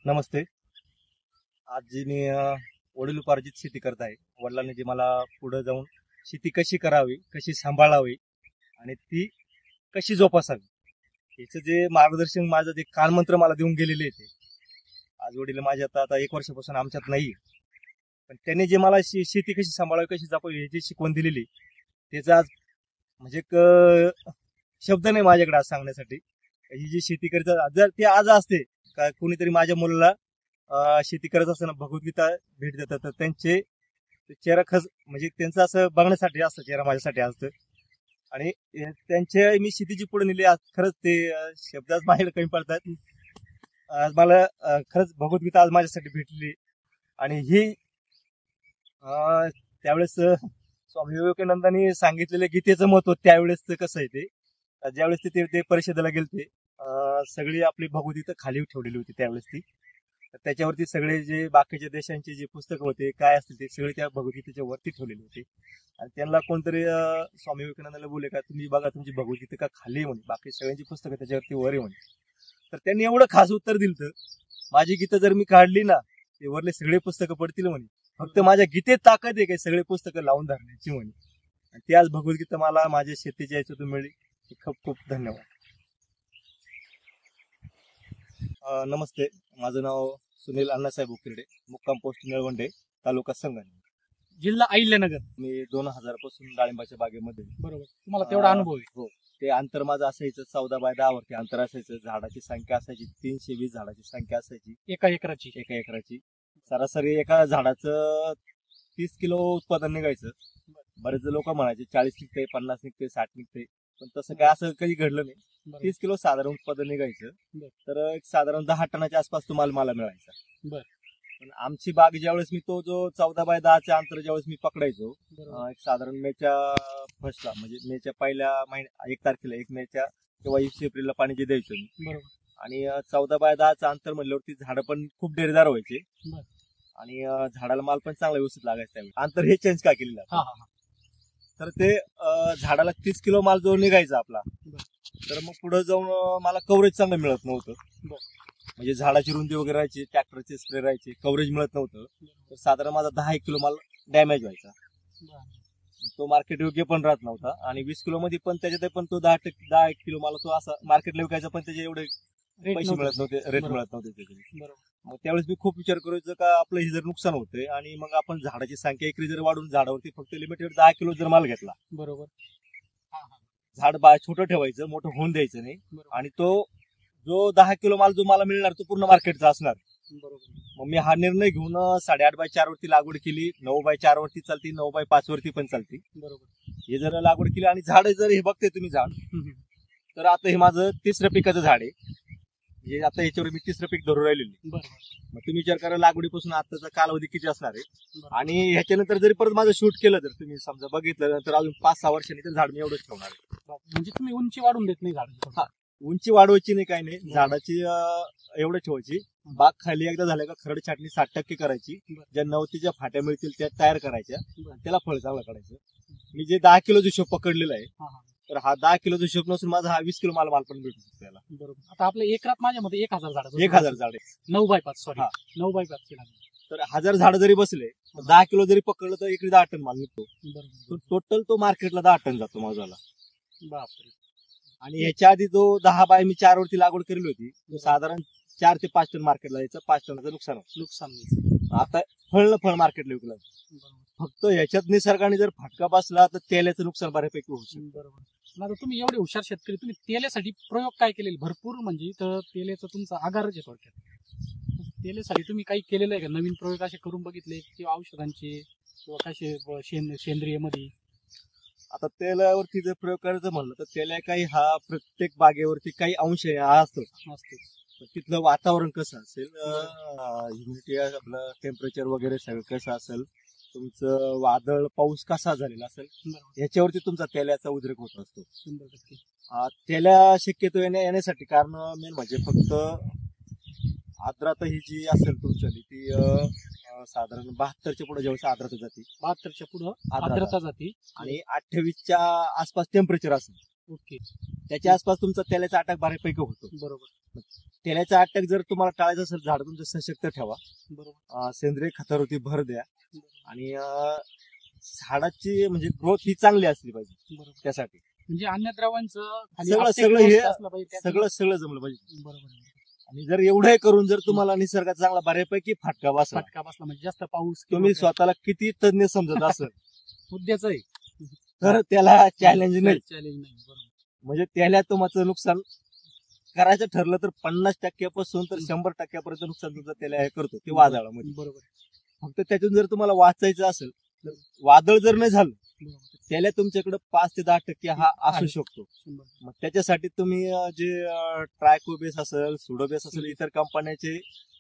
नमस्ते. आज जी मी वडिलोपार्जित शेती करत आहे. वडिलांनी जी मला पुढे जाऊन शेती कशी करावी, कशी सांभाळावी आणि ती कशी जोपासावी याचं जे मार्गदर्शन माझं जे कानमंत्र मला देऊन गेलेले आहे ते आज वडील माझ्या आता 1 वर्षापासून आमच्यात नाही. पण त्यांनी जे मला शेती कशी सांभाळावी, कशी जपावी याची शिकवण दिलेली त्याचा आज म्हणजे शब्द नाही माझ्याकडे आज सांगण्यासाठी. ही जी शेती करतात जर ते आज असते का कोणीतरी माझ्या मुलाला शेती करत असताना भगवद्गीता भेट देतात तर त्यांचे चेहरा खच म्हणजे त्यांचं असं बघण्यासाठी असतं, चेहरा माझ्यासाठी असतं. आणि त्यांचे मी शेतीची पुढे नेली. आज खरंच ते शब्द आज माझ्याकडे कमी पडतात. आज मला खरंच भगवद्गीता आज माझ्यासाठी भेटली. आणि ही त्यावेळेस स्वामी विवेकानंदांनी सांगितलेलं गीतेचं महत्व त्यावेळेस कसं आहे ते ज्यावेळेस ते परिषदेला गेलते सगळी आपली भगवद्गीता खाली ठेवलेली होती त्यावेळेस ती. त्याच्यावरती सगळे जे बाकीच्या देशांचे जे पुस्तकं होते काय असतील ते सगळे त्या भगवद्गीतेच्या वरती ठेवलेले होते. आणि त्यांना कोणतरी स्वामी विवेकानंदाला बोलले का तुम्ही बघा तुमची भगवद्गीता का खाली आहे म्हणे, बाकी सगळ्यांची पुस्तकं त्याच्यावरती वर आहे म्हणे. तर त्यांनी एवढं खास उत्तर दिलं माझी गीता जर मी काढली ना ते वरले सगळे पुस्तकं पडतील म्हणे, फक्त माझ्या गीतेत ताकद आहे काही सगळे पुस्तकं लावून धरण्याची म्हणे. आणि ती आज भगवद्गीता मला माझ्या शेतीच्या याच्यातून मिळली. खूप खूप धन्यवाद. नमस्ते, माझं नाव सुनील अण्णासाहेब उकिरडे, मुक्काम पोस्ट निळवंडे, तालुका संगम, जिल्हा अहिल्यानगर. मी 2000 पासून डाळिंबाच्या बागेमध्ये. बरोबर, तुम्हाला तेवढा अनुभव आहे? हो, ते अंतर माझं असायचं 14 बाय 10 वरती अंतर असायचं. झाडाची संख्या असायची 320 झाडाची संख्या असायची एका एकराची. सरासरी एका झाडाचं 30 किलो उत्पादन निघायचं. बरेच लोक म्हणायचे 40 निघते, 50 निघते, 60 निघते, पण तसं काय असं कधी घडलं नाही. 30 किलो साधारण उत्पादन निघायचं. तर एक साधारण 10 टनाच्या आसपास तो माल मला मिळायचा. पण आमची बाग ज्यावेळेस मी तो जो 14 बाय 10 अंतर ज्यावेळेस मी पकडायचो एक साधारण मेच्या फर्स्टला म्हणजे मेच्या पहिल्या महिन्या 1 तारखेला 1 मेच्या किंवा 21 एप्रिलला पाणी जे द्यायचो मी. आणि 14 बाय 10 अंतर म्हणल्यावरती झाडं पण खूप डेरेदार व्हायचे आणि झाडाला माल पण चांगला व्यवस्थित लागायचा. त्यावेळी अंतर हे चेंज का केलेलं तर ते झाडाला 30 किलो माल जो निघायचा आपला तर मग पुढे जाऊन मला कव्हरेज चांगलं मिळत नव्हतं. म्हणजे झाडाची रुंदी वगैरे राहायची, ट्रॅक्टरचे स्प्रे राहायचे, कव्हरेज मिळत नव्हतं. तर साधारण माझा 10 किलो माल डॅमेज व्हायचा. तो मार्केट योग्य पण राहत नव्हता. आणि 20 किलो मध्ये पण त्याच्यात पण तो 10 किलो माल तो असा मार्केटला विकायचा पण त्याचे एवढे पैसे मिळत नव्हते, रेट मिळत नव्हते त्याचे. मग त्यावेळेस मी खूप विचार करायचो का आपलं हे जर नुकसान होतंय आणि मग आपण झाडाची संख्या एकरी जर वाढून झाडावरती फक्त लिमिटेड 10 किलो जर माल घेतला, बरोबर, झाड छोटं ठेवायचं, मोठं होऊन द्यायचं नाही. आणि तो जो 10 किलो माल जो मला मिळणार तो पूर्ण मार्केटचा असणार. मग मी हा निर्णय घेऊन 8.5 बाय 4 वरती लागवड केली. 9 बाय 4 वरती चालती, 9 बाय 5 वरती पण चालती. हे जर लागवड केली आणि झाड जर हे बघते तुम्ही झाड तर आता हे माझं 3रं पिकाचं झाड आहे. हे आता याच्यावर मी 3रं पीक धरून राहिलेली. मग तुम्ही विचार करा लागवडीपासून आताचा कालावधी किती असणार आहे. आणि ह्याच्यानंतर जरी परत माझं शूट केलं तर तुम्ही समजा बघितलं तर अजून 5-6 वर्षांनी तर झाड मी एवढंच ठेवणार आहे. म्हणजे तुम्ही उंची वाढून देत नाही झाड? हा, उंची वाढवायची नाही, काही नाही, झाडाची एवढं ठेवायची. बाग खाली एकदा झाल्या का खरड छाटणी 60% करायची. ज्या नवतीच्या फाट्या मिळतील त्या तयार करायच्या, त्याला फळ चांगलं काढायचं. मी जे 10 किलो हिशोब पकडलेला आहे तर हा 10 किलो हिशोब नसून माझा हा 20 किलो माल पण भेटू शकतो त्याला. बरोबर. आता आपल्या एकरात माझ्या मध्ये 1000 झाड 1000 झाड 9 बाय 5 सॉरी 9 बाय 5 केला तर 1000 झाड जरी बसले 10 किलो जरी पकडलं तर एकरी 10 टन माल निघतो. टोटल तो मार्केटला 10 टन जातो माझ्याला. बापरे. आणि ह्याच्या आधी जो 10 बाय 4 वरती लागवड केलेली होती तो साधारण 4 ते 5 टन मार्केटला जायचं. 5 टनाचं नुकसान. आता फळ मार्केटला विकलं. फक्त ह्याच्यात निसर्गाने जर फटका बसला तर तेलाचं नुकसान बऱ्यापैकी होऊ शकतं. बरोबर. आता तुम्ही एवढे हुशार शेतकरी, तुम्ही तेलासाठी प्रयोग काय केलेले भरपूर, म्हणजे तर तेलाचं तुमचा आगारच आहे थोडक्यात. तेलासाठी तुम्ही काही केलेलं आहे का? नवीन प्रयोग असे करून बघितले किंवा औषधांचे किंवा कसे सेंद्रिय मध्ये? आता तेलावरती जर प्रयोग करायचं म्हणलं तर तेला काही हा प्रत्येक बागेवरती काही अंश असतो. तिथलं वातावरण कसं असेल, ह्युमिडिटी आपलं टेम्परेचर वगैरे सगळं कसं असेल, तुमचं वादळ पाऊस कसा झालेला असेल ह्याच्यावरती तुमचा तेलाचा उद्रेक होत असतो. 100% तेला शक्यतो येण्यासाठी कारण मेन म्हणजे फक्त आर्द्रता ही जी असेल तुमच्या ती साधारण 72च्या पुढे जेव्हा आर्द्रता जाते, 72च्या पुढे आर्द्रता जाते आणि 28च्या आसपास टेम्परेचर असेल, ओके, त्याच्या आसपास तुमचा तेलाचा अटॅक बऱ्यापैकी होतो. बरोबर. तेलाचा अटॅक जर तुम्हाला टाळायचा असेल, झाड तुमचं सशक्त ठेवा, बरोबर सेंद्रिय खतावरती भर द्या आणि झाडाची म्हणजे ग्रोथ ही चांगली असली पाहिजे. बरोबर त्यासाठी म्हणजे अन्नद्रव्यांचं खाली सगळं uptake सगळं हे व्यवस्था असलं पाहिजे त्यात. सगळं जमलं पाहिजे. बरोबर आणि जर एवढं करून जर तुम्हाला निसर्गाचा चांगला बऱ्यापैकी फटका बसला, फटका बसला म्हणजे जास्त पाऊस किंवा तुम्ही काय स्वतःला किती तज्ञ समजत असेल मुद्द्याचं आहे तर त्याला चॅलेंज नाही. चॅलेंज नाही. बरोबर म्हणजे त्याला तुमचं नुकसान करायचं ठरलं तर 50% पासून तर 100% नुकसान तुमचं त्याला हे करतो ते वादळामध्ये. बरोबर फक्त त्यातून जर तुम्हाला वाचायचं असेल तर वादळ जर नाही झालं बरोबर त्याला तुमच्याकडे 5 ते 10% हा असू आहे. शकतो. 100. मग त्याच्यासाठी तुम्ही जे ट्रायकोबेस असेल, सुडोबेस असेल, इतर कंपन्याचे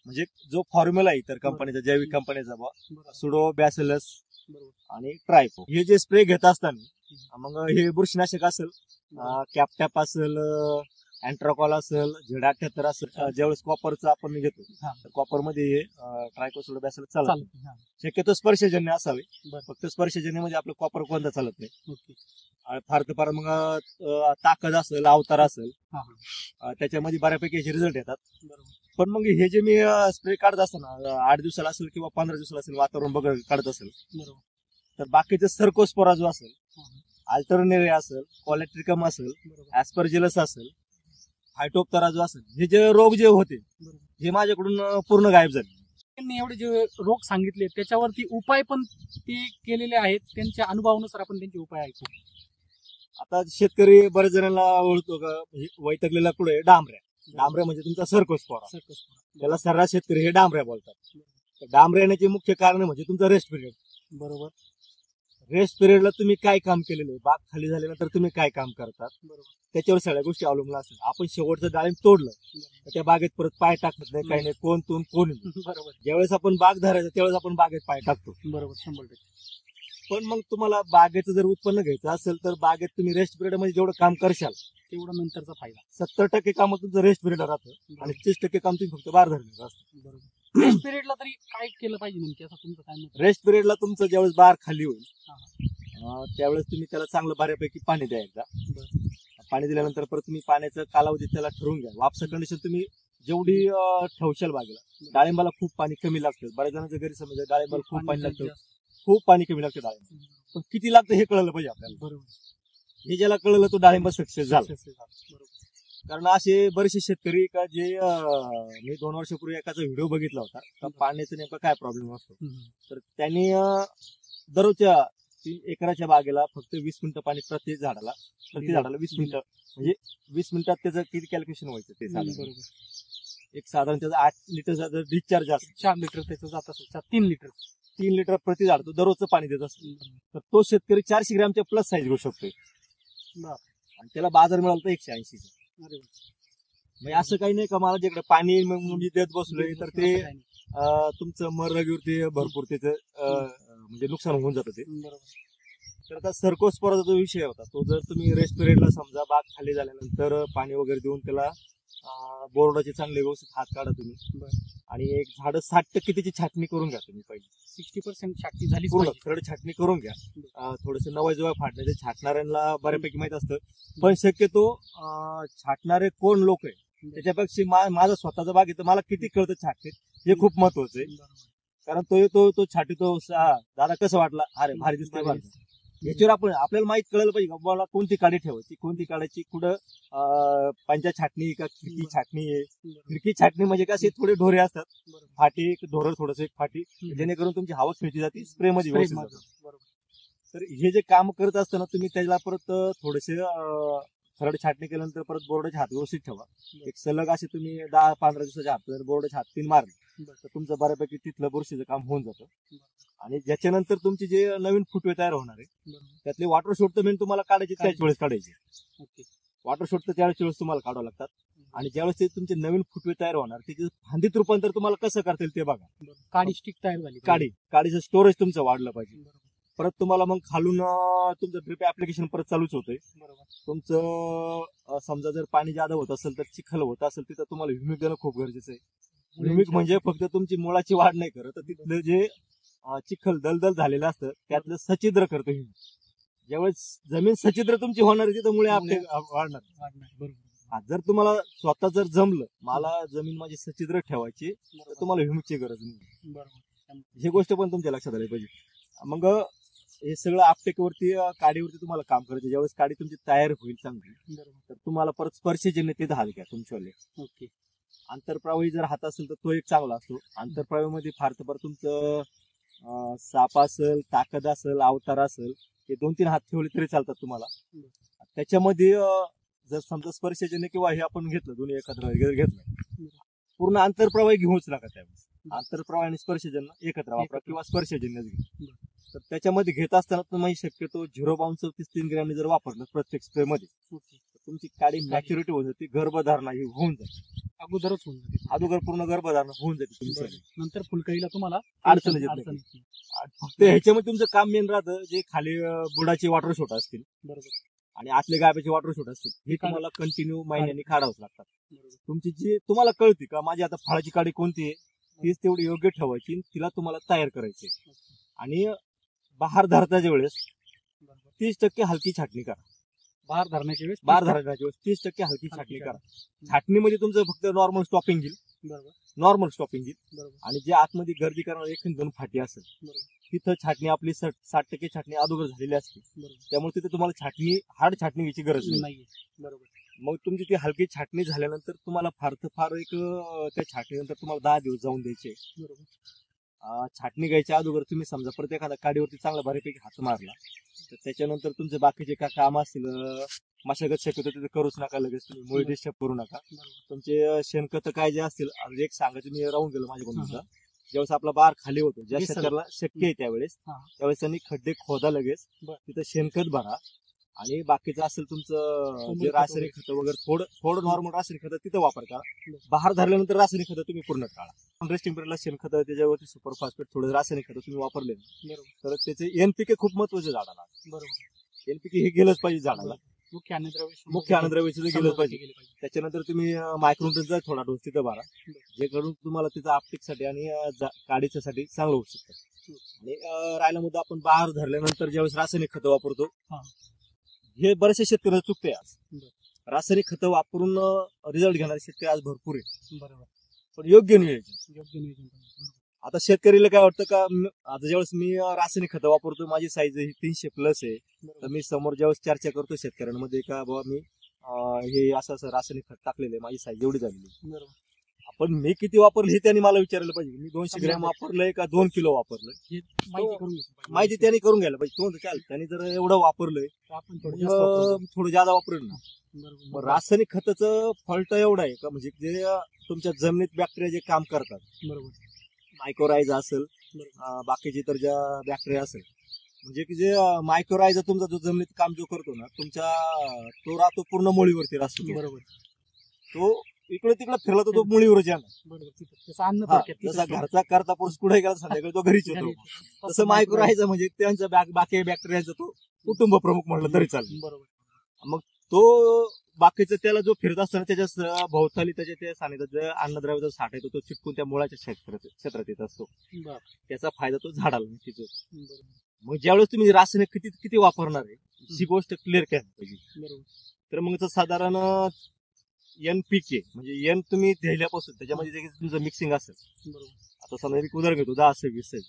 म्हणजे जो फॉर्म्युला आहे इतर कंपनीचा, जैविक कंपनीचा बरोबर सुडो, बॅसिलस बरोबर आणि ट्रायको, हे जे स्प्रे घेत असताना मग हे बुरशीनाशक असेल, कॅपटॅप असेल, अँट्राकॉल असेल, Z78 असेल, ज्यावेळेस कॉपरचं आपण घेतो हा. तर कॉपर मध्ये हे ट्रायको, सुडो, बॅसिलस चालत नाही. चालत हा. शक्यतो स्पर्शजन्य असावे. बरं. फक्त स्पर्शजन्य म्हणजे आपलं कॉपर कोणता चालत नाही. ओके आणि फार तर फार मग ताकद असेल, अवतार असेल, हा हा त्याच्यामध्ये बऱ्यापैकी याचे रिझल्ट येतात. बरोबर पण मग हे जे मी स्प्रे काढत असताना 8 दिवसाला असेल किंवा 15 दिवसाला असेल, वातावरण बघ काढत असेल, बरोबर तर बाकीचे सर्कोस्पोरा जो असेल, हा, हा. अल्टरनेरिया असेल, कॉलेट्रिकम असेल, बरोबर ऍस्परजिलस असेल, फायटोप्तरा जो असेल, हे जे रोग जे होते बरोबर हे माझ्याकडून पूर्ण गायब झाले. त्यांनी एवढे जे रोग सांगितले त्याच्यावरती उपाय पण ते केलेले आहेत. त्यांच्या अनुभवानुसार आपण त्यांचे उपाय ऐकू. आता शेतकरी बरेच जणांना ओळखतो का, हे वैतकलेला कुठे डांबऱ्या म्हणजे तुमचा सर्कोस्पोरा, सर्कस त्याला सर्रास शेतकरी हे डांबऱ्या बोलतात. तर डांबऱ्या येण्याचे मुख्य कारण म्हणजे तुमचा रेस्ट पिरियड. बरोबर रेस्ट पिरियडला तुम्ही काय काम केलेलं आहे, बाग खाली झाल्यानंतर तुम्ही काय काम करतात, बरोबर त्याच्यावर सगळ्या गोष्टी अवलंबून असतात. आपण शेवटचं डाळिंब तोडलं तर त्या बागेत परत पाय टाकत नाही, काही नाही, कोण बरोबर ज्यावेळेस आपण बाग धरायचं त्यावेळेस आपण बागेत पाय टाकतो. बरोबर 100%. पण मग तुम्हाला बागेचं जर उत्पन्न घ्यायचं असेल तर बागेत तुम्ही रेस्ट पिरियड मध्ये जेवढं काम करशाल तेवढा नंतरचा फायदा. 70% काम तुमचं रेस्ट पिरियड राहतं आणि 30% काम तुम्ही फक्त बाहेर धरण्याचं असतं. बरोबर रेस्ट पिरियडला तरी काय केलं पाहिजे नेमकी असं तुमचं काय मत? रेस्ट पिरियडला तुमचं ज्यावेळेस बाहेर खाली होईल हा. त्यावेळेस तुम्ही त्याला चांगलं बऱ्यापैकी पाणी द्या एकदा. बरं. पाणी दिल्यानंतर परत तुम्ही पाण्याचं कालावधी त्याला ठरवून घ्या. वापसा कंडिशन तुम्ही जेवढी ठेवशाल बागेला. डाळिंबाला खूप पाणी कमी लागतं. बऱ्याच जणांचं घरी समजा डाळिंबाला खूप पाणी लागतं, खूप पाणी कमी लागतं डाळिंब, पण किती लागतं हे कळलं पाहिजे आपल्याला. बरोबर हे ज्याला कळलं तो डाळिंब सक्सेस झाला. बरोबर कारण असे बरेचसे शेतकरी का जे मी 2 वर्षापूर्वी एकाचा व्हिडिओ बघितला होता का पाण्याचा नेमका काय प्रॉब्लेम असतो. तर त्यांनी दररोजच्या 3 एकराच्या बागेला फक्त 20 मिनिटं पाणी प्रति झाडाला 20 मिनिटं, म्हणजे 20 मिनिटात त्याचं किती कॅल्क्युलेशन व्हायचं ते साधारण. बरोबर एक साधारण त्याचा 8 लिटरचा जर डिस्चार्ज असेल, 4 लिटर त्याचं जात असेल 3 लिटर 3 लिटर प्रति झाड तो दररोजचं पाणी देत असेल तर तो शेतकरी 400 ग्रॅमच्या प्लस साईज घेऊ शकतोय आणि त्याला बाजार मिळाला तर 180. अरे वा. म्हणजे असं काही नाही का मला जिकडे पाणी मी देत बसलोय तर ते असं काही नाही. तुमचं मरगीवरती भरपूर त्याचं म्हणजे नुकसान होऊन जातं ते. बरोबर तर आता सर्कोस्पोराचा जो विषय होता तो जर तुम्ही रेस्ट पिरियडला समजा बाग खाली झाल्यानंतर पाणी वगैरे देऊन त्याला बोर्डाचे चांगले व्यवस्थित हात काढा तुम्ही बरं. आणि एक झाड 60% त्याची छाटणी करून घ्या तुम्ही पहिली. 60% छाटणी झाली पूर्ण थर्ड छाटणी करून घ्या. थोडस नवा जेव्हा फाटण्याचे छाटणाऱ्यांना बऱ्यापैकी माहित असतं, पण शक्यतो छाटणारे कोण लोक आहे त्याच्यापेक्षा माझा स्वतःचा बाग आहे तर मला किती कळतं छाटते हे खूप महत्वाचं आहे. कारण तो छाटीतो दादा कसं वाटला, अरे भारी दिसतोय बरं. याच्यावर आपल्याला माहित कळलं पाहिजे का मला कोणती काडी ठेवायची, कोणती काढायची, कुठं पंचा छाटणी का खिडकी छाटणी आहे. खिडकी छाटणी म्हणजे कसे थोडे ढोरे असतात, फाटी एक ढोर थोडस एक फाटी, जेणेकरून तुमची हवा खेळती जाते, स्प्रे मध्ये व्यवस्थित जातं. तर हे जे काम करत असताना तुम्ही त्याला परत थोडेसे सरळ छाटणी केल्यानंतर परत बोर्डाचे हात व्यवस्थित ठेवा. एक सलग असे तुम्ही 10-15 दिवसाच्या हात जर बोर्डाचे हात 3 मारले तर तुमचं बऱ्यापैकी तिथलं बुरशीचं काम होऊन जातं. आणि ज्याच्यानंतर तुमची जे नवीन फुटवे तयार होणार आहे त्यातले वॉटर शॉट तर मेन तुम्हाला काढायचे त्याच वेळेस काढायचे. वॉटर शॉट तर त्याच वेळेस तुम्हाला काढावं लागतात. आणि ज्यावेळेस ते तुमचे नवीन फुटवे तयार होणार त्याचे फांदीत रूपांतर तुम्हाला कसं करता येईल ते बघा. काडी स्टिक तयार झाली, काडीचं स्टोरेज तुमचं वाढलं पाहिजे. परत तुम्हाला मग खालून तुमचं ड्रिप ऍप्लिकेशन परत चालूच होतंय. तुमचं समजा जर पाणी जादा होत असेल तर चिखल होत असेल तिथं तुम्हाला ह्युमिक देणं खूप गरजेचं आहे. ह्युमिक म्हणजे फक्त तुमची मुळाची वाढ नाही करत, तर तिथलं जे चिखल दलदल झालेलं असतं त्यातलं सच्छिद्र करतं ह्युमिक. ज्यावेळेस जमीन सच्छिद्र तुमची होणार आहे तिथं मुळे आपले वाढणार. जर तुम्हाला स्वतः जर जमलं, मला जमीन माझी सच्छिद्र ठेवायची, तर तुम्हाला ह्युमिकची गरज नाही. बरोबर. ही गोष्ट पण तुमच्या लक्षात आली पाहिजे. मग हे सगळं आपटेकवरती काडीवरती तुम्हाला काम करायचं. ज्यावेळेस काडी तुमची तयार होईल चांगली, बरोबर. तर तुम्हाला परत स्पर्शजन्य ते हाल घ्या तुमच्यावाले. ओके. आंतरप्रवाही जर हात असेल तर तो एक चांगला असतो. आंतरप्रवाहीमध्ये फार तर फार तुमचं साप असेल, ताकद असेल, अवतार असेल, हे 2-3 हात ठेवले तरी चालतात तुम्हाला. त्याच्यामध्ये जर समजा स्पर्शजन्य किंवा हे आपण घेतलं, दोन्ही एकत्र घेतलं, पूर्ण आंतरप्रवाही घेऊच नका त्यावेळेस. आंतरप्रवाह आणि स्पर्शजन्य एकत्र वापरा किंवा स्पर्शजन्यच घ्या. तर त्याच्यामध्ये घेत असताना तुम्ही शक्यतो 0.34 ग्रॅमने जर वापरलं प्रत्येक स्प्रे मध्ये, तर तुमची काडी मॅच्युरिटी होऊन जाते, गर्भधारणा ही होऊन जाते. अगोदरच होऊन जाते. अगोदर पूर्ण गर्भधारणा होऊन जाते तुमची. नंतर फुलकळीला तुम्हाला अडचण येत नाही. फक्त ह्याच्यामध्ये तुमचं काम मेन राहतं, जे खाली बुडाचे वॉटर शॉट असतील, बरोबर, आणि आतले गाभ्याचे वॉटर शॉट असतील, हे तुम्हाला कंटिन्यू महिन्यांनी काढावंच लागतात. तुमची जी तुम्हाला कळते का माझी आता फळाची काडी कोणती आहे, तीच तेवढी योग्य ठेवायची, तिला तुम्हाला तयार करायची. आणि बहार धरताच्या वेळेस 30% हलकी छाटणी करा. बहार धरण्याच्या वेळेस बहार धरण्याच्या वेळेस 30% हलकी छाटणी करा. छाटणीमध्ये तुमचं फक्त नॉर्मल स्टॉपिंग येईल, बरोबर, नॉर्मल स्टॉपिंग येईल. बरोबर, आणि जे आतमध्ये गर्दी करणार 1-2 फाटी असेल, बरोबर, तिथं छाटणी आपली 60% छाटणी अगोदर झालेली असते. बरोबर. त्यामुळे तिथे तुम्हाला छाटणी हार्ड छाटणी घ्यायची गरज नाही. नाहीये. बरोबर. मग तुमची ती हलकी छाटणी झाल्यानंतर तुम्हाला फार तर फार एक त्या छाटणीनंतर तुम्हाला 10 दिवस जाऊन द्यायचे. बरोबर. छाटणी घ्यायच्या अगोदर तुम्ही समजा परत एखाद्या काडीवरती चांगला बऱ्यापैकी हात मारला, तर त्याच्यानंतर तुमचे बाकीचे काय काम असतील, मशागत शक्यतो तिथे करूच नका लगेच. तुम्ही मुळी डिस्टर्ब करू नका. तुमचे शेणखत काय जे असतील, आणि एक सांगायचं मी राहून गेलो माझ्याकडून सुद्धा, ज्यावेळेस आपला बार खाली होतो, ज्या शेतकऱ्याला शक्य आहे त्यावेळेस त्यांनी खड्डे खोदा लगेच, तिथं शेणखत भरा. आणि बाकीचं असेल तुमचं जे रासायनिक खत वगैरे थोडं नॉर्मल रासायनिक खत तिथं वापर करा. बहार धरल्यानंतर रासायनिक खत तुम्ही पूर्ण टाळा. रेस्टिंग पिरियडला शेणखत, त्याच्यावरती सुपर फॉस्फेट, थोडं रासायनिक खत तुम्ही वापरले तर त्याचे एनपीके खूप महत्वाचे झाडाला. बरोबर. एनपीके हे गेलंच पाहिजे झाडाला. मुख्य अन्नद्रव्य गेलं पाहिजे. त्याच्यानंतर तुम्ही मायक्रोन्यूट्रनचा थोडा डोस तिथं भरा, जे करून तुम्हाला तिथं आपटिकसाठी आणि काडीच्यासाठी चांगलं होऊ शकतं. आणि राहिला मुद्दा, आपण बहार धरल्यानंतर ज्यावेळेस रासायनिक खतं वापरतो, हे बरेचसे शेतकरी चुकते. आज रासायनिक खतं वापरून रिझल्ट घेणारे शेतकरी आज भरपूर आहे. बरोबर. पण योग्य नियोजन. आता शेतकरीला काय वाटतं का, आता ज्यावेळेस मी रासायनिक खतं वापरतो, माझी साईज ही 300+ आहे, तर मी समोर ज्यावेळेस चर्चा करतो शेतकऱ्यांमध्ये का बाबा मी हे असं रासायनिक खत टाकलेलं आहे, माझी साईज एवढी झालेली. आपण मी किती वापरलं हे त्यांनी मला विचारायला पाहिजे. मी 200 ग्रॅम वापरलंय का 2 किलो वापरलंय, माहिती त्यांनी करून घ्यायला पाहिजे. तो म्हणतो चाल, त्यांनी जर एवढं वापरलंय आपण थोडं जादा वापरेल ना. रासायनिक खताचं फॉल्ट एवढा आहे का, म्हणजे जे तुमच्या जमिनीत बॅक्टेरिया जे काम करतात, बरोबर, मायक्रोरायझा असेल, बाकीचे तर ज्या बॅक्टेरिया असेल, म्हणजे की जे मायक्रोरायझा तुमचा जो जमिनीत काम जो करतो ना, तो राहतो पूर्ण मुळीवरती राहतो. बरोबर. तो इकडे तिकडे फिरला तर तो मुळीवर जाणार. जसा घरचा करता पुरुष कुठे गेला संध्याकाळी तो घरीच येतो, तसं मायक्रोरायझा म्हणजे त्यांचा बाकी बॅक्टेरियाचा तो कुटुंब प्रमुख म्हणलं तरी चालेल. बरोबर. मग तो बाकीचं त्याला जो फिरत असताना त्याच्या भोवताली त्याच्या त्या सानिध्यात अन्नद्रव्याचा साठा येतो, तो चिटकून त्या मुळाच्या क्षेत्रात येत असतो. त्याचा फायदा तो झाडाला नक्कीच. मग ज्यावेळेस तुम्ही रासायनिक किती वापरणार आहे ही गोष्ट क्लिअर केली पाहिजे. तर मग साधारण NPK म्हणजे एन तुम्ही द्यायल्यापासून त्याच्यामध्ये तुमचं मिक्सिंग असेल. आता समजा मी उदाहरण घेतो 10-26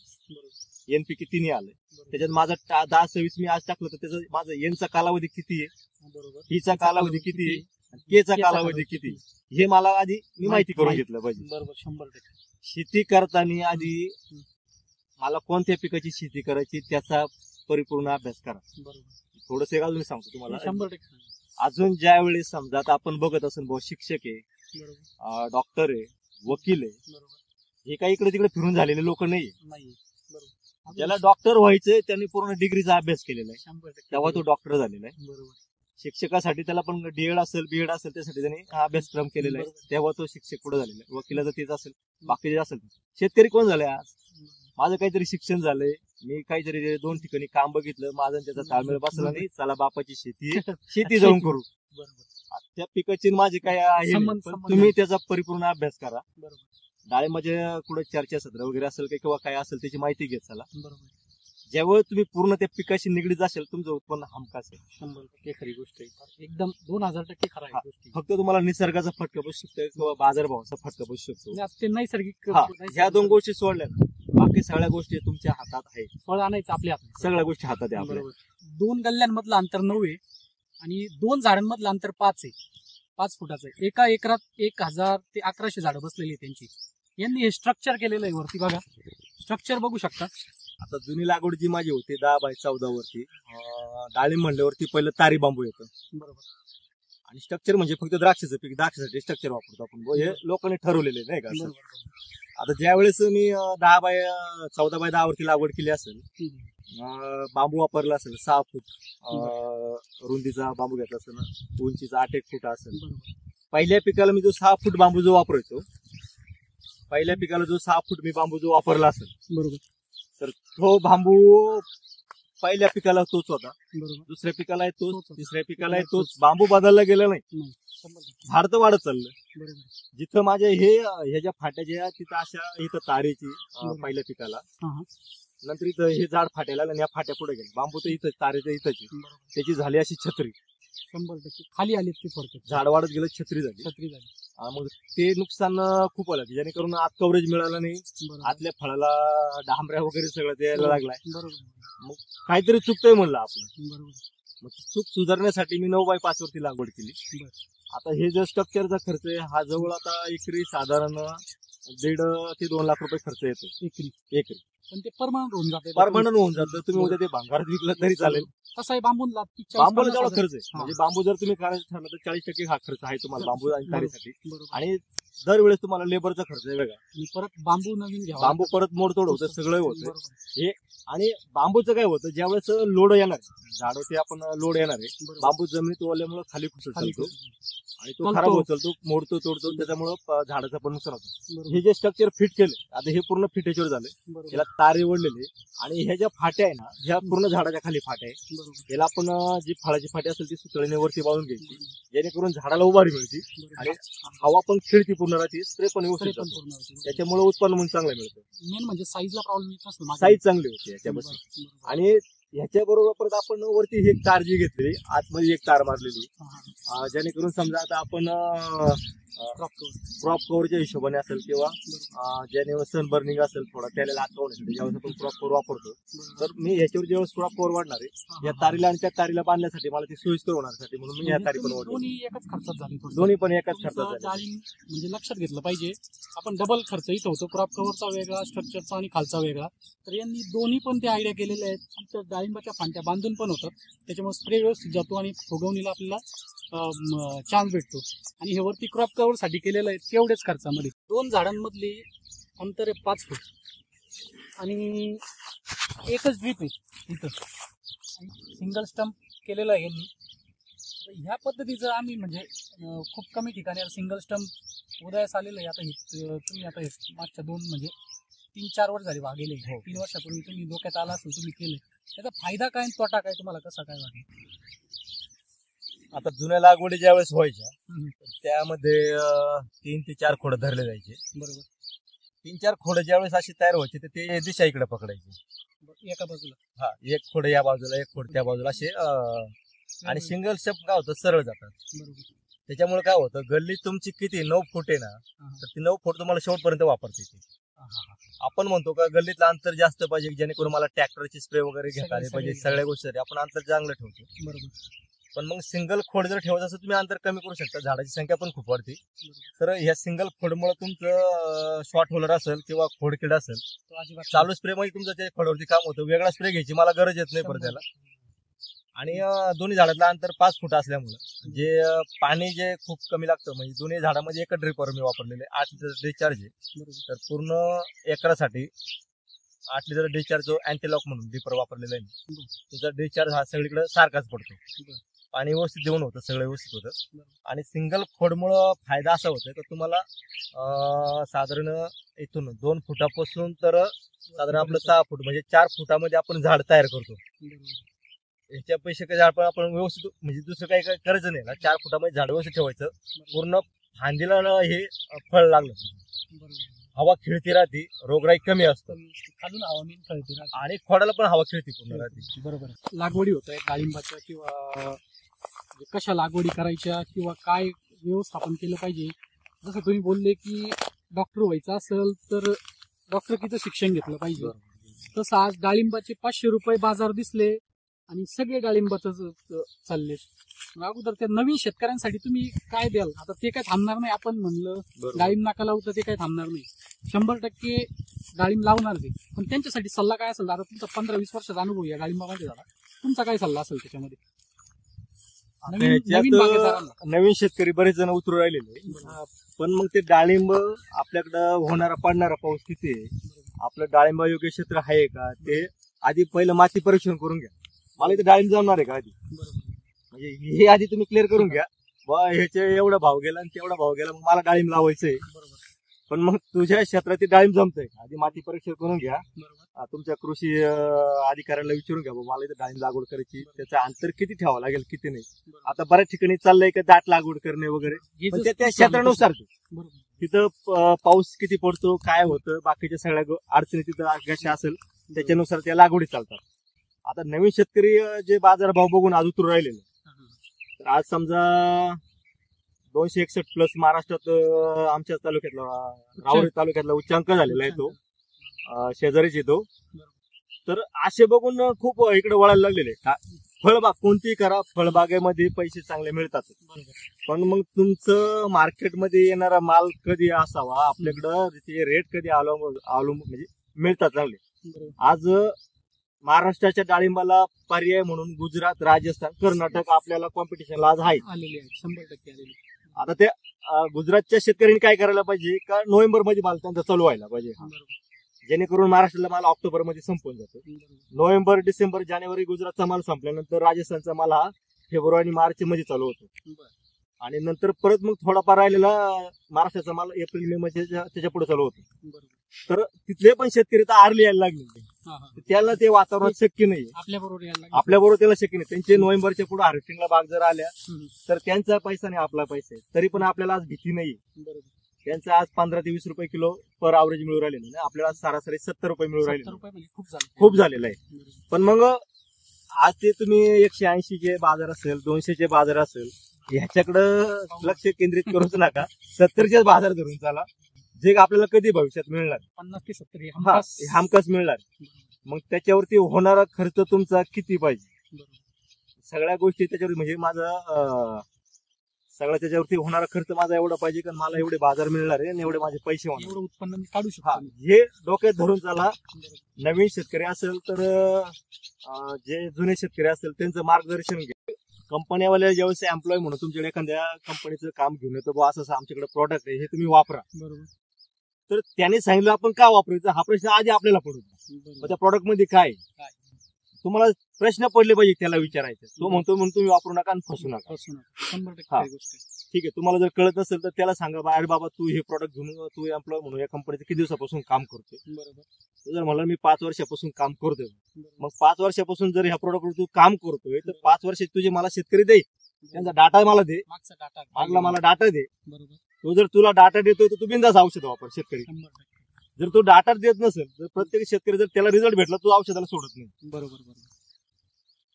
NPK 3 आलंय, त्याच्यात माझा 10-26 मी आज टाकलं, तर त्याचा माझा एनचा कालावधी किती आहे, हिचा कालावधी किती आहे, केचा कालावधी किती, हे मला आधी मी माहिती करून घेतलं पाहिजे. बरोबर. 100%. शेती करताना आधी मला कोणत्या पिकाची शेती करायची त्याचा परिपूर्ण अभ्यास करा. बरोबर. थोडंसं एक अजून सांगतो तुम्हाला. 100%. अजून ज्या वेळेस समजा आता आपण बघत असेल भाऊ, शिक्षक आहे, डॉक्टर आहे, वकील आहे, हे काही इकडे तिकडे फिरून झालेले लोक नाही. ज्याला डॉक्टर व्हायचंय त्यांनी पूर्ण डिग्रीचा अभ्यास केलेला आहे, तेव्हा तो डॉक्टर झालेला आहे. बरोबर. शिक्षकासाठी त्याला पण डीएड असेल, बीएड असेल, त्यासाठी त्यांनी हा अभ्यासक्रम केलेला आहे, तेव्हा तो शिक्षक पुढे झालेला आहे. वकिलाचं तेच असेल, बाकीचे असेल. शेतकरी कोण झाले आज, माझं काहीतरी शिक्षण झालंय, मी काहीतरी 2 ठिकाणी काम बघितलं, माझं त्याचा ताळमेळ बसला नाही, चला बापाची शेती शेती जाऊन करू. त्या पिकाची माझे काय आहे, तुम्ही त्याचा परिपूर्ण अभ्यास करा. डाळिंबाचे कुठे चर्चासत्र वगैरे असेल किंवा काय असेल त्याची माहिती घेत चला. ज्यावेळेस तुम्ही पूर्ण त्या पिकाशी निगडीत असेल तुमचं उत्पन्न हमखास आहे. 100% खरी गोष्ट आहे. एकदम 2000% खरं आहे हा. गोष्टी. फक्त तुम्हाला निसर्गाचा फटका बसू शकतो किंवा बाजारभावाचा फटका बसू शकतो. म्हणजे ते नैसर्गिक ह्या दोन गोष्टी सोडल्या ना बाकी सगळ्या गोष्टी तुमच्या हातात आहे. फळ आणायचं आपल्या हातात. सगळ्या गोष्टी हातात आहे आपल्या. बरोबर. 2 गल्ल्यांमधलं अंतर 9 आहे आणि 2 झाडांमधलं अंतर 5 आहे. 5 फुटाचं आहे. एका एकरात 1000 ते 1100 झाडं बसलेली आहे त्यांची. यांनी हे स्ट्रक्चर केलेलं आहे वरती बघा. स्ट्रक्चर बघू शकता. आता जुनी लागवड जी माझी होती 10x14 वरती डाळिंब म्हणल्यावरती पहिलं तारी बांबू येतं. बरोबर. आणि स्ट्रक्चर म्हणजे फक्त द्राक्षाचं पीक द्राक्षासाठी स्ट्रक्चर वापरतो आपण. हे लोकांनी ठरवलेले नाही का असं. आता ज्या वेळेस मी 10x14x10 वरती लागवड केली असेल बांबू वापरला असेल 6 फूट रुंदीचा बांबू घेतला असेल ना उंचीचा 8 फूट असेल. पहिल्या पिकाला मी जो 6 फूट बांबू जो वापरायचो पहिल्या पिकाला जो 6 फूट मी बांबू जो वापरला असेल बरोबर. तर तो बांबू पहिल्या पिकाला तोच होता. बरोबर. दुसऱ्या पिकाला तोच तोच. तिसऱ्या पिकाला तोच. बांबू बदलला गेला नाही. झाड तर वाढत चाललं. बरोबर. जिथं माझ्या ह्या ज्या फाट्या ज्या तिथं अशा इथं तारेची पहिल्या पिकाला नंतर इथं हे झाड फाट्याला आणि या फाट्या पुढे गेले बांबू तर इथं तारेचं इथंच त्याची झाली अशी छत्री. 100% खाली आली ती थोडक्यात. झाड वाढत गेलं छत्री झाली. मग ते नुकसान खूप आलं जेणेकरून आत कव्हरेज मिळालं नाही. बरोबर. आतल्या फळाला डांबऱ्या वगैरे सगळं द्यायला लागलाय. बरोबर. मग काहीतरी चुकतंय म्हणलं आपलं. बरोबर. मग चूक सुधारण्यासाठी मी 9x5 वरती लागवड केली. आता हे जो स्ट्रक्चरचा खर्च आहे हा जवळ आता एकरी साधारण 1.5 ते 2 लाख रुपये खर्च येतो एकरी. पण ते परमनंट होऊन जाते. परमनंट होऊन जातं. तुम्ही उद्या ते भांगारात विकलं तरी चालेल. कसं आहे बांबूला बांबूला जेवढा खर्च आहे म्हणजे बांबू जर तुम्ही करायचं ठरलं तर 40% हा खर्च आहे तुम्हाला बांबू आणि तारीसाठी. आणि दरवेळेस तुम्हाला लेबरचा खर्च आहे वेगळा. परत बांबू नवीन घ्यावा. बांबू परत मोडतोड होतं सगळं होतं हे. आणि बांबूचं काय होतं ज्यावेळेस लोड येणार झाड ते आपण लोड येणार आहे बांबू जमिनीत ओल्यामुळे खाली चालतो आणि तो खराब होत चालतो मोडतो तोडतो त्याच्यामुळे झाडाचं पण नुकसान होतं. हे जे स्ट्रक्चर फिट केलं आता हे पूर्ण फिटेजवर झालं. याला तारे ओढलेले आणि ह्या ज्या फाट्या आहे ना ह्या पूर्ण झाडाच्या खाली फाट्या आहे. याला आपण जी फळाची फाटी असेल ती सुतळीने वरती बांधून घ्यायची जेणेकरून झाडाला उभारी मिळते आणि हवा पण खिळती पूर्ण राहते. स्प्रे पण व्यवस्थित त्याच्यामुळे उत्पन्न पण चांगलं मिळतं. मेन म्हणजे साईजला प्रॉब्लेम साईज चांगली होती याच्यापासून. आणि ह्याच्या बरोबर परत आपण वरती एक तार जी घेतली आतमध्ये एक तार मारलेली जेणेकरून समजा आता आपण क्रॉप कव्हरच्या हिशोबाने असेल किंवा ज्याने सन बर्निंग असेल थोडा त्याला लावण्यासाठी ज्यावेळेस आपण क्रॉप कव्हर वापरतो तर मी ह्याच्यावर ज्यावेळेस क्रॉप कव्हर वाढणार आहे या तारीला आणि त्या तारीला बांधण्यासाठी मला ती सोयीस्कर होण्यासाठी म्हणून मी या तारी पण वाढवली. दोन्ही एकाच खर्चात झाली. दोन्ही पण एकाच खर्चात झाली. म्हणजे लक्षात घेतलं पाहिजे आपण डबल खर्च इथं होतो. क्रॉप कव्हरचा वेगळा स्ट्रक्चरचा आणि खालचा वेगळा. तर यांनी दोन्ही पण ते आयडिया केलेले आहेत. आमच्या डाळिंबाच्या फांट्या बांधून पण होतात त्याच्यामुळे स्प्रे व्यवस्थित जातो आणि फुगवणीला आपल्याला चान्स भेटतो. आणि हे वरती क्रॉप कव्हर साठी केलेलं आहे तेवढेच खर्चामध्ये. 2 झाडांमधली अंतर आहे 5 फूट आणि एकच ड्रीप आहे इथं. सिंगल स्टंप केलेलं आहे यांनी. ह्या पद्धतीचं आम्ही म्हणजे खूप कमी ठिकाणी सिंगल स्टंप उदयास आलेलं आहे. आता तुम्ही आता मागच्या 2 म्हणजे 3-4 वर्ष झाली वागेले. 3 वर्षापूर्वी तुम्ही डोक्यात आला असेल तुम्ही केलं. त्याचा फायदा काय आणि तोटा काय तुम्हाला कसा काय वाटेल? आता जुन्या लागवडी ज्या वेळेस व्हायच्या त्यामध्ये 3 ते 4 खोडं धरले जायचे. बरोबर. 3-4 खोडं ज्यावेळेस अशी तयार व्हायची तर ते दिशा इकडे पकडायचे एका बाजूला. हा एक खोड या बाजूला एक खोड त्या बाजूला असे आणि सिंगल स्टेप काय होतं सरळ जातात. त्याच्यामुळे काय होतं गल्ली तुमची किती 9 फूट आहे ना तर ती 9 फूट तुम्हाला शेवटपर्यंत वापरता येते. आपण म्हणतो का गल्लीतलं अंतर जास्त पाहिजे जेणेकरून मला ट्रॅक्टरची स्प्रे वगैरे घेता आले पाहिजे सगळ्या गोष्टी आपण अंतर चांगलं ठेवतो. बरोबर. पण मग सिंगल खोड जर ठेवायचं असं तुम्ही अंतर कमी करू शकता. झाडाची संख्या पण खूप वाढते. तर ह्या सिंगल खोडमुळे तुमचं शॉर्ट होलर असेल किंवा खोडकीड असेल चालू स्प्रे मध्ये तुमचं ते खोडवरती काम होतं. वेगळा स्प्रे घ्यायची मला गरज येत नाही परत त्याला. आणि दोन्ही झाडातलं अंतर 5 फूट असल्यामुळं जे पाणी जे खूप कमी लागतं म्हणजे दोन्ही झाडामध्ये एकच ड्रिपर मी वापरलेले 8 लिटर डिस्चार्ज आहे. तर पूर्ण एकरासाठी 8 लिटर डिस्चार्ज जो अँटीलॉक म्हणून ड्रिपर वापरलेला आहे त्याचा डिस्चार्ज हा सगळीकडे सारखाच पडतो. पाणी व्यवस्थित देऊन होतं सगळं व्यवस्थित होतं. आणि सिंगल खोडमुळं फायदा असा होतो तर तुम्हाला साधारण इथून 2 फुटापासून तर साधारण आपलं 6 फूट म्हणजे 4 फुटामध्ये आपण झाड तयार करतो. ह्याच्या पैसे काही झाड पण आपण व्यवस्थित म्हणजे दुसरं काही करायचं नाही ना 4 फुटामध्ये झाड व्यवस्थित ठेवायचं पूर्ण फांदीला हे फळ लागलं. हवा खेळती राहते, रोगराई कमी असतं खालून हवा मेन कळते ना. आणि खोडाला पण हवा खेळती पूर्ण राहते. बरोबर आहे. लागवडी होत आहे डाळिंबाच्या किंवा म्हणजे कशा लागवडी करायच्या किंवा काय व्यवस्थापन केलं पाहिजे. जसं तुम्ही बोलले की डॉक्टर व्हायचं असेल तर डॉक्टरकीचं शिक्षण घेतलं पाहिजे. तसं आज डाळिंबाचे 500 रुपये बाजार दिसले आणि सगळे डाळिंबाचं चालले. अगोदर त्या नवीन शेतकऱ्यांसाठी तुम्ही काय द्याल? आता ते काय थांबणार नाही. आपण म्हणलं डाळिंब नाका लावू तर ते काय थांबणार नाही. 100% डाळिंब लावणार ते. पण त्यांच्यासाठी सल्ला काय असेल? आता तुमचा 15-20 वर्षाचा अनुभव या डाळिंबामध्ये झाला, तुमचा काय सल्ला असेल त्याच्यामध्ये? नवीन शेतकरी बरेच जण उतरू राहिलेले, पण मग ते डाळिंब आपल्याकडं होणारा पडणारा पाऊस किती आहे, आपलं डाळिंबा योग्य क्षेत्र आहे का, ते आधी पहिलं माती परीक्षण करून घ्या. मला इथे डाळिंब जमणार आहे का आधी, म्हणजे हे आधी तुम्ही क्लिअर करून घ्या. बा ह्याचे एवढा भाव गेला आणि तेवढा भाव गेला, मग मला डाळिंब लावायचंय. पण मग तुझ्या क्षेत्रात ते डाळिंब जमतंय, आधी माती परीक्षण करून घ्या. तुमच्या कृषी अधिकाऱ्याला विचारून घ्या, मला इथे डाळिंब लागवड करायची, त्याचं अंतर किती ठेवावं लागेल किती नाही. आता बऱ्याच ठिकाणी चाललंय का दाट लागवड करणे वगैरे, पण त्या क्षेत्रानुसार तिथं पाऊस किती पडतो, काय होतं, बाकीच्या सगळ्या अडचणी तिथं कशा असेल त्याच्यानुसार त्या लागवडी चालतात. आता नवीन शेतकरी जे बाजारभाव बघून आज उतरू राहिलेले, तर आज समजा 261 प्लस महाराष्ट्रात आमच्या तालुक्यातला राहुरी तालुक्यातला उच्चांक झालेला आहे तो, शेजारीच येतो. तर असे बघून खूप इकडे वळायला लागलेले. फळबाग कोणतीही करा, फळबागेमध्ये पैसे चांगले मिळतात, पण मग तुमचं मार्केटमध्ये येणारा माल कधी असावा, आपल्याकडं त्याचे रेट कधी म्हणजे मिळतात चांगले. आज महाराष्ट्राच्या डाळिंबाला पर्याय म्हणून गुजरात, राजस्थान, कर्नाटक आपल्याला कॉम्पिटिशनला आज आहे. 100% आता ते गुजरातच्या शेतकऱ्यांनी काय करायला पाहिजे का, नोव्हेंबर मध्ये माल त्यांचा चालू व्हायला पाहिजे, जेणेकरून महाराष्ट्राला माल ऑक्टोबर मध्ये संपून जातो. नोव्हेंबर, डिसेंबर, जानेवारी गुजरातचा माल संपल्यानंतर राजस्थानचा माल हा फेब्रुवारी, मार्च मध्ये चालू होतो. आणि नंतर परत मग थोडाफार राहिलेला महाराष्ट्राचा माल एप्रिल, मे मध्ये त्याच्या पुढे चालू होतो. तर तिथले पण शेतकरी तर आरले यायला लागले, त्याला ते वातावरण शक्य नाही. आपल्याबरोबर त्याला शक्य नाही. त्यांचे नोव्हेंबरच्या पुढे हार्वेस्टिंगला बाग जर आल्या तर त्यांचा पैसा नाही आपला पैसा आहे. तरी पण आपल्याला आज भीती नाही. त्यांचा आज 15 ते 20 रुपये किलो पर अवरेज मिळू राहिले नाही, आपल्याला सरासरी 70 रुपये मिळू राहिले, खूप झालेलं आहे. पण मग आज ते तुम्ही 180 चे बाजार असेल, 200 चे बाजार असेल, ह्याच्याकडं लक्ष केंद्रित करूच नका. 70 बाजार धरून चाला, जे आपल्याला कधी भविष्यात मिळणार 50 ते 70 हमखास मिळणार. मग त्याच्यावरती होणारा खर्च तुमचा किती पाहिजे, सगळ्या गोष्टी त्याच्यावर, म्हणजे माझा सगळ्या त्याच्यावरती होणारा खर्च माझा एवढा पाहिजे का मला एवढे बाजार मिळणार आहे आणि एवढे माझे पैसे होणार, एवढं उत्पन्न मी काढू शकतो. हे डोक्यात धरून चाला. नवीन शेतकरी असेल तर जे जुने शेतकरी असेल त्यांचं मार्गदर्शन घ्या. कंपन्यावाले ज्यावेळेस एम्प्लॉय म्हणून तुमच्याकडे एखाद्या कंपनीचं काम घेऊन येतो, बा असं आमच्याकडे प्रॉडक्ट आहे, हे तुम्ही वापरा. तर त्याने सांगितलं आपण का वापरायचं हा प्रश्न आधी आपल्याला पडतो. त्या प्रॉडक्ट मध्ये काय तुम्हाला प्रश्न पडले पाहिजे त्याला विचारायचं. तो म्हणतो म्हणून तुम्ही वापरू नका आणि फसू नका. ठीक आहे, तुम्हाला जर कळत नसेल तर त्याला सांगा, अरे बाबा तू हे प्रॉडक्ट घेऊन तू एम्प्लॉय म्हणून या कंपनीचं किती दिवसापासून काम करतोय. जर मला मी 5 वर्षापासून काम करतोय, मग 5 वर्षापासून जर ह्या प्रॉडक्टवर तू काम करतोय तर 5 वर्ष तुझे मला शेतकरी दे, त्यांचा डाटा मला दे, मागला मला डाटा दे. तो जर तुला डाटा देतोय तर तू बिंदास औषध वापर शेतकरी. जर तो डाटा देत नसेल तर प्रत्येक शेतकरी जर त्याला रिझल्ट भेटला तो औषधाला सोडत नाही. बरोबर.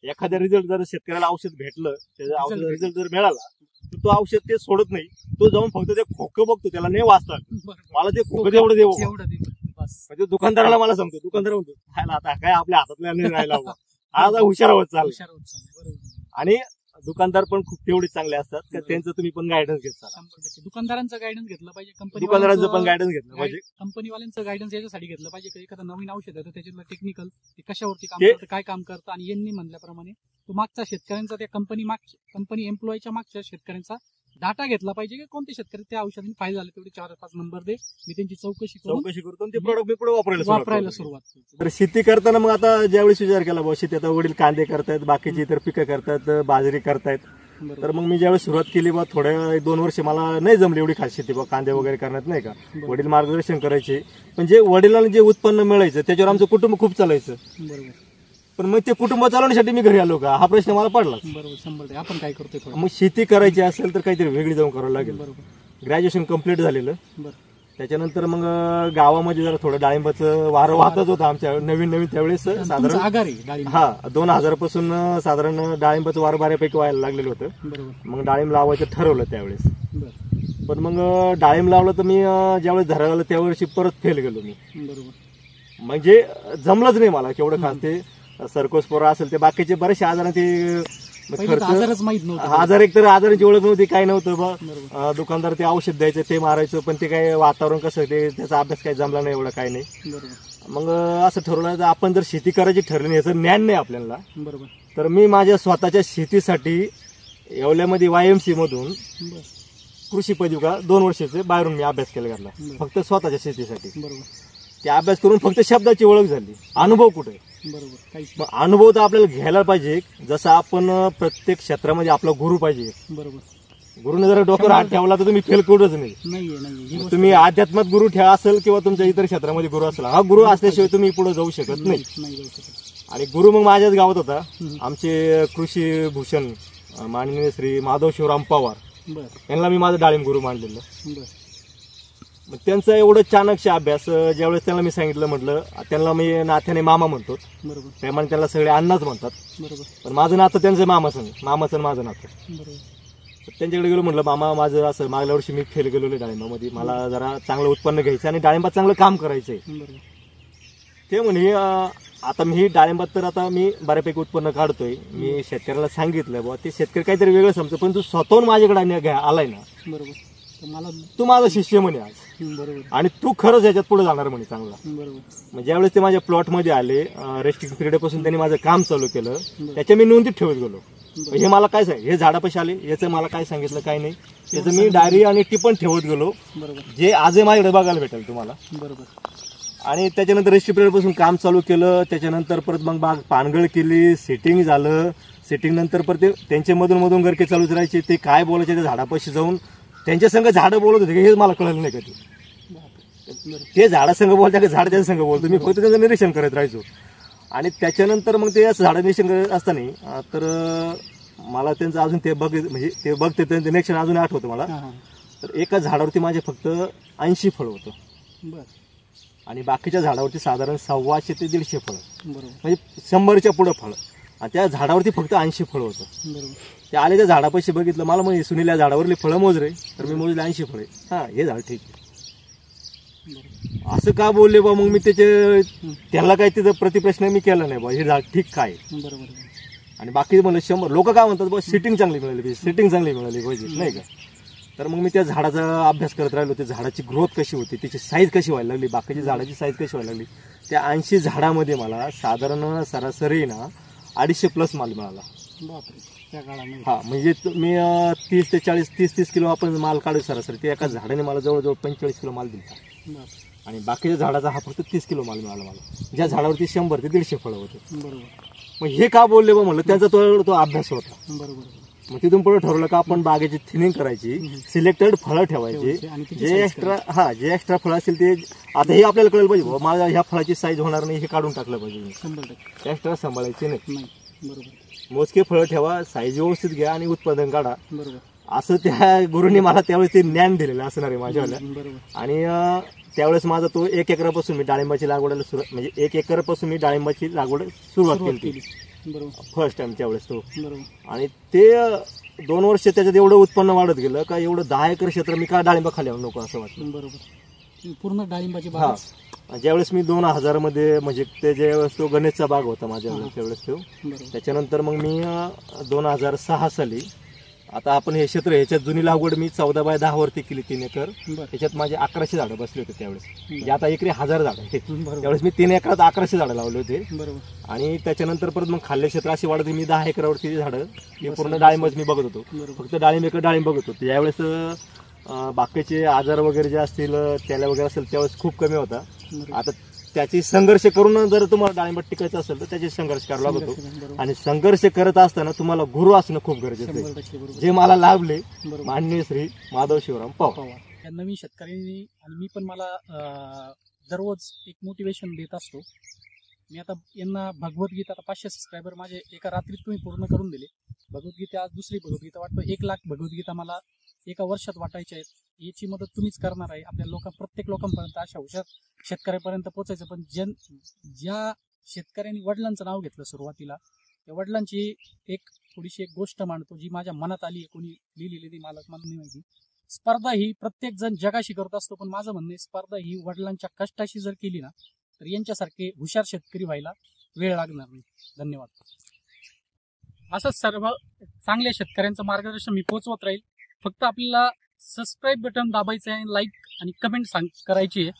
एखाद्या रिझल्ट जर शेतकऱ्याला औषध भेटलं, त्याचा औषध रिझल्ट जर मिळाला तर तो औषध ते सोडत नाही. तो जाऊन फक्त ते खोकं बघतो, त्याला नाही वाचतात, मला ते खोकं तेवढं देऊ. म्हणजे दुकानदाराला मला सांगतो, दुकानदार म्हणतो आता काय आपल्या हातातल्या नाही राहिला, आज हुशार होत चालला. आणि दुकानदार पण खूप तेवढे चांगले असतात का त्यांचं तुम्ही पण गायडन्स घेत चाला. दुकानदारांचं गायडन्स घेतलं पाहिजे, दुकानदारांचं पण गायडन्स घेतलं पाहिजे, कंपनीवाल्यांचं गायडन्स याच्यासाठी घेतलं पाहिजे की एखादं नवीन औषध आहे तर त्याच्यातलं टेक्निकल ते कशावरती काम करतं, काय काम करतं, आणि यांनी म्हणल्याप्रमाणे तो मागचा शेतकऱ्यांचा, त्या कंपनी एम्प्लॉयच्या मागच्या शेतकऱ्यांचा डाटा घेतला पाहिजे की कोणते शेतकरी त्या औषधाने फायदा झाले तेवढे 4-5 नंबर दे, मी त्यांची चौकशी करतो ते प्रॉडक्ट मी पुढे वापरायला सुरुवात करतो. तर शेती करताना मग आता ज्यावेळेस विचार केला भाऊ, शेती आता वडील कांदे करतायत, बाकीची इतर पिकं करतायत, बाजरी करतायत, तर मग मी ज्यावेळेस सुरुवात केली बा थोड्या 2 वर्ष मला नाही जमली एवढी खास शेती, बा कांदे वगैरे करण्यात नाही का, वडील मार्गदर्शन करायचे, पण जे वडिलांना जे उत्पन्न मिळायचं त्याच्यावर आमचं कुटुंब खूप चालायचं. बरोबर. पण मग ते कुटुंब चालवण्यासाठी मी घरी आलो का हा प्रश्न मला पडला. बरोबर, 100%. आपण काय करतोय, मग शेती करायची असेल तर काहीतरी वेगळी जाऊन करावं लागेल. ग्रॅज्युएशन कम्प्लीट झालेलं, त्याच्यानंतर मग गावामध्ये जरा थोडं डाळिंबाचं वारं वाहतच होतं आमच्या नवीन त्यावेळेस साधारण आगार आहे डाळिंब. 2000 पासून साधारण डाळिंबाचं वारं बऱ्यापैकी व्हायला लागलेलं होतं. बरोबर. मग डाळिंब लावायचं ठरवलं त्यावेळेस. बरं. पण मग डाळिंब लावलं तर मी ज्यावेळेस धरायला आलं त्यावर्षी परत फेल गेलो मी. बरोबर. म्हणजे जमलंच नाही मला केवढं खास ते सर्कोस्पोरा असेल ते बाकीचे बरेचसे आजार ते पहिले तर आजारच माहित नव्हतं. आजार एक तर आजाराची ओळख नव्हती, काय नव्हतं बा. बरोबर. दुकानदार ते औषध द्यायचं ते मारायचं, पण ते काय वातावरण कसं ते त्याचा अभ्यास काही जमला नाही एवढा काही नाही. बरोबर. मग असं ठरवलं तर आपण जर शेती करायची ठरली याचं ज्ञान नाही आपल्याला, बरोबर. तर मी माझ्या स्वतःच्या शेतीसाठी येवल्यामध्ये YMC मधून बरं. कृषी पदविका 2 वर्षाचे बाहेरून मी अभ्यास केला घातला बरं. फक्त स्वतःच्या शेतीसाठी. बरोबर. ते अभ्यास करून फक्त शब्दाची ओळख झाली, अनुभव कुठे. बरोबर. काहीच मग अनुभव तर आपल्याला घ्यायला पाहिजे. जसं आपण प्रत्येक क्षेत्रामध्ये आपला गुरु पाहिजे. बरोबर. गुरुने जर डोक्यावर हात ठेवला तर तुम्ही फेल करूच नाही. नाहीये. मग तुम्ही अध्यात्मात गुरु ठेवा असेल किंवा तुमच्या इतर क्षेत्रामध्ये गुरु असेल, हा गुरु असल्याशिवाय तुम्ही पुढे जाऊ शकत नाही. नाही जाऊ शकत. आणि गुरु मग माझ्याच गावात होता. आमचे कृषी भूषण माननीय श्री माधव शिवराम पवार बरं. यांना मी माझं डाळिंब गुरु मानलेलं. बरं. मग त्यांचा एवढं चाणक्ष अभ्यास ज्यावेळेस त्यांना मी सांगितलं, म्हटलं त्यांना मी नात्याने मामा म्हणतो, बरोबर. त्यामुळे त्यांना सगळे अण्णाच म्हणतात. बरोबर. पण माझं नातं त्यांचं मामाचं माझं नातं. बरोबर. तर त्यांच्याकडे गेलो, म्हटलं मामा माझं असं मागल्या वर्षी मी फेल गेलो डाळिंबामध्ये, मला जरा चांगलं उत्पन्न घ्यायचं आणि डाळिंबात चांगलं काम करायचंय. बरोबर. ते म्हणे आता मी डाळिंबात तर आता मी बऱ्यापैकी उत्पन्न काढतोय, मी शेतकऱ्याला सांगितलं बुवा, ते शेतकरी काहीतरी वेगळं समजतं, पण तू स्वतःहून माझ्याकडे आलाय ना, बरोबर. तर मला तू माझा शिष्य म्हणे आज, बरोबर. आणि तू खरंच याच्यात पुढे जाणार म्हणे चांगला. बरोबर. मग ज्यावेळेस ते माझ्या प्लॉटमध्ये आले, रेस्टिंग पिरियड पासून त्यांनी माझं काम चालू केलं, बरं. त्याच्या मी नोंदीत ठेवत गेलो. बरं. हे मला काय सांग, हे झाडापाशी आले याचं मला काय सांगितलं काय नाही, त्याचं मी डायरी आणि टिपण ठेवत गेलो, बरोबर. जे आजही माझ्याकडे बघायला भेटेल तुम्हाला. बरोबर. आणि त्याच्यानंतर रेस्टिंग पिरियड पासून काम चालू केलं. त्याच्यानंतर परत मग बाग पानगळ केली, सेटिंग झालं. सेटिंग नंतर परत ते त्यांचे मधून गरके चालूच राहायचे. ते काय बोलायचे त्या झाडापाशी जाऊन त्यांच्या संग झाडं बोलत होते हे मला कळलं नाही कधी. ते झाडासंग बोलतात की झाड त्यांच्या संग बोलतो, मी फक्त त्यांचं निरीक्षण करत राहायचो. आणि त्याच्यानंतर मग ते असं झाडं निरीक्षण करत असताना तर मला त्यांचं अजून ते बघते त्यांचं निरीक्षण अजून आठवतं मला. तर एका झाडावरती माझे फक्त 80 फळ होतं. बरं. आणि बाकीच्या झाडावरती साधारण 150 ते 150 फळ, बरोबर. म्हणजे 100च्या पुढे फळ. आणि त्या झाडावरती फक्त 80 फळ होतं. बरोबर. ते आले त्या झाडापाशी बघितलं, मला म्हणजे सुनील या झाडावरली फळं मोज रे, तर मी मोजले 80 फळे. हा हे झाड ठीक आहे. बरोबर. असं का बोलले बा, मग मी त्याला काही तिथं प्रतिप्रश्न मी केला नाही बा, हे झाड ठीक काय. बरोबर. आणि बाकी म्हणलं 100 लोक काय म्हणतात बा, सिटिंग चांगली मिळाली पाहिजे, सिटिंग चांगली मिळाली पाहिजे, नाही का. तर मग मी त्या झाडाचा अभ्यास करत राहिलो, त्या झाडाची ग्रोथ कशी होती, त्याची साईज कशी व्हायला लागली, बाकीच्या झाडाची साईज कशी व्हायला लागली. त्या 80 झाडामध्ये मला साधारण सरासरी ना 250+ माल मिळाला. बापरे. त्या काळामध्ये. हा म्हणजे मी 30 ते 40 30 किलो आपण माल काढू सरासरी. ते एका झाडाने मला जवळजवळ 45 किलो माल दिला. बापरे. आणि बाकीच्या झाडाचा हा फक्त 30 किलो माल मिळाला मला, ज्या झाडावरती 100 ते 150 फळं होते. बरोबर. मग हे का बोलले बा म्हणलं, त्याचा तो अभ्यास होता. बरोबर. मग तिथून पुढे ठरवलं का आपण बागेची थिनिंग करायची, सिलेक्टेड फळं ठेवायची, आणि तिची जे size जे एक्स्ट्रा फळं असतील ते आता हे आपल्याला कळलं पाहिजे बाबा, माझ्या ह्या फळाची साईज होणार नाही, हे काढून टाकलं पाहिजे. 100% एक्स्ट्रा सांभाळायचे नाही. नाही. बरोबर. मोजके फळं ठेवा, साईज व्यवस्थित घ्या आणि उत्पादन काढा. बरोबर. असं त्या गुरुंनी मला त्यावेळेस ते ज्ञान दिलेलं असणार आहे माझ्यावाल्या. बरोबर. आणि त्यावेळेस माझा तो 1 एकरापासून मी डाळिंबाची लागवडाला सुरुवात, म्हणजे 1 एकरपासून मी डाळिंबाची लागवड सुरुवात केली बरोबर. फर्स्ट टाइम त्यावेळेस तो. बरोबर. आणि ते 2 वर्ष त्याच्यात एवढं उत्पन्न वाढत गेलं का एवढं 10 एकर क्षेत्र मी का डाळिंबा खाली आणू नको असं वाटलं. बरोबर. पूर्ण डाळिंबाची हा. बाग. ज्यावेळेस मी 2000 मध्ये, म्हणजे ते ज्यावेळेस तो गणेशचा बाग होता माझ्यावेळेस त्यावेळेस तो. बरोबर. त्याच्यानंतर मग मी 2006 साली, आता आपण हे क्षेत्र ह्याच्यात जुनी लागवड मी 14 बाय 10 वरती केली 3 एकर. बरं. त्याच्यात माझे 1100 झाडं बसले होते त्यावेळेस, म्हणजे आता एकरी 1000 झाडं आहेत. बरोबर. त्यावेळेस मी 3 एकरात 1100 झाडं लावले होते. बरोबर. आणि त्याच्यानंतर परत मग खाल्ले क्षेत्र अशी वाढत मी 10 एकरावरती झाडं, हे पूर्ण डाळिंबच मी बघत होतो. बरोबर. फक्त डाळिंब बघत होतो. यावेळेस बाकीचे आजार वगैरे जे असतील, त्याला वगैरे असेल, त्यावेळेस खूप कमी होता. बरोबर. आता त्याची संघर्ष करून जर तुम्हाला डाळिंबात टिकायचं असेल तर त्याची संघर्ष करावा लागतो. बरोबर. आणि संघर्ष करत असताना तुम्हाला गुरु असणं खूप गरजेचं आहे, 100% बरोबर. जे मला लाभले. बरोबर. माननीय श्री माधव शिवराम पवार. पवार या नवीन शेतकऱ्यांनी, आणि मी पण मला दररोज एक मोटिवेशन देत असतो. मी आता यांना भगवद्गीता, आता 500 सबस्क्रायबर माझे एका रात्रीत तुम्ही पूर्ण करून दिले. भगवद्गीता आज दुसरी भगवद्गीता वाटतं 1,00,000 भगवद्गीता मला एका वर्षात वाटायच्या आहेत. याची मदत तुम्हीच करणार आहे. आपल्या प्रत्येक लोकांपर्यंत अशा हुशार शेतकऱ्यापर्यंत पोहोचायचं. पण ज्या शेतकऱ्यांनी वडिलांचं नाव घेतलं सुरुवातीला, त्या वडिलांची एक थोडीशी एक गोष्ट मांडतो जी माझ्या मनात आली. कोणी लिहिलेली ती मला नाही माहिती. स्पर्धा ही प्रत्येक जण जगाशी करत असतो, पण माझं म्हणणं आहे स्पर्धा ही वडिलांच्या कष्टाशी जर केली ना तर यांच्यासारखे हुशार शेतकरी व्हायला वेळ लागणार नाही. धन्यवाद. असंच सर्व चांगल्या शेतकऱ्यांचं मार्गदर्शन मी पोहोचवत राहील. फक्त आपल्याला सबस्क्राईब बटन दाबायचं आहे, लाईक आणि कमेंट करायची आहे.